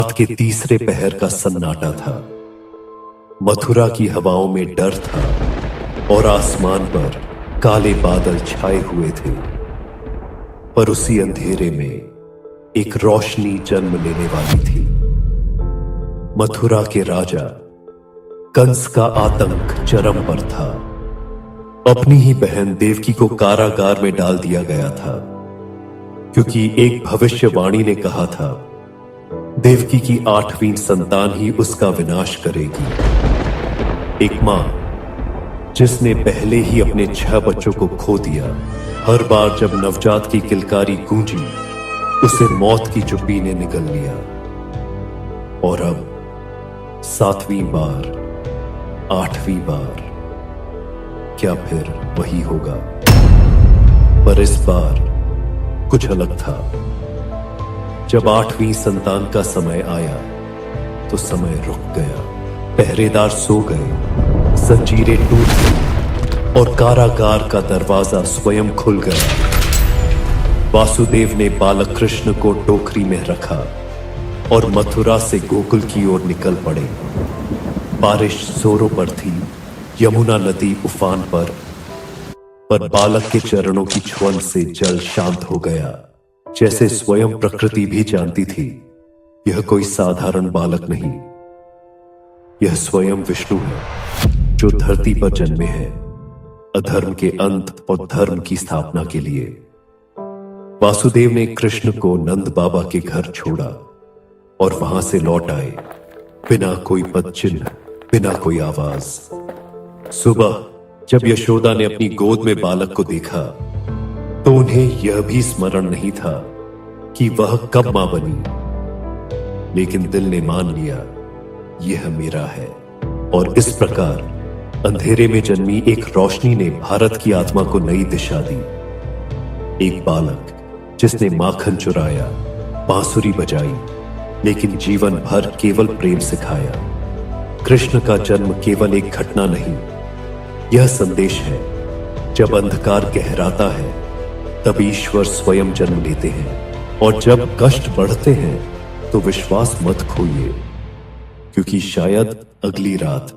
रात के तीसरे पहर का सन्नाटा था। मथुरा की हवाओं में डर था और आसमान पर काले बादल छाए हुए थे। पर उसी अंधेरे में एक रोशनी जन्म लेने वाली थी। मथुरा के राजा कंस का आतंक चरम पर था। अपनी ही बहन देवकी को कारागार में डाल दिया गया था, क्योंकि एक भविष्यवाणी ने कहा था देवकी की 8वीं संतान ही उसका विनाश करेगी। एक मां जिसने पहले ही अपने 6 बच्चों को खो दिया, हर बार जब नवजात की किलकारी गूंजी उसे मौत की चुप्पी ने निगल लिया। और अब 7वीं बार, 8वीं बार, क्या फिर वही होगा? पर इस बार कुछ अलग था। जब 8वीं संतान का समय आया तो समय रुक गया। पहरेदार सो गए, जंजीरें टूट गई और कारागार का दरवाजा स्वयं खुल गया। वासुदेव ने बालक कृष्ण को टोकरी में रखा और मथुरा से गोकुल की ओर निकल पड़े। बारिश जोरों पर थी, यमुना नदी उफान पर बालक के चरणों की छुअन से जल शांत हो गया। जैसे स्वयं प्रकृति भी जानती थी यह कोई साधारण बालक नहीं, यह स्वयं विष्णु है जो धरती पर जन्मे हैं अधर्म के अंत और धर्म की स्थापना के लिए। वासुदेव ने कृष्ण को नंद बाबा के घर छोड़ा और वहां से लौट आए, बिना कोई पद चिन्ह, बिना कोई आवाज। सुबह जब यशोदा ने अपनी गोद में बालक को देखा तो उन्हें यह भी स्मरण नहीं था कि वह कब मां बनी, लेकिन दिल ने मान लिया यह मेरा है। और इस प्रकार अंधेरे में जन्मी एक रोशनी ने भारत की आत्मा को नई दिशा दी। एक बालक जिसने माखन चुराया, बांसुरी बजाई, लेकिन जीवन भर केवल प्रेम सिखाया। कृष्ण का जन्म केवल एक घटना नहीं, यह संदेश है जब अंधकार गहराता है तब ईश्वर स्वयं जन्म लेते हैं। और जब कष्ट बढ़ते हैं तो विश्वास मत खोइए, क्योंकि शायद अगली रात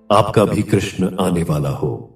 आपका भी कृष्ण आने वाला हो।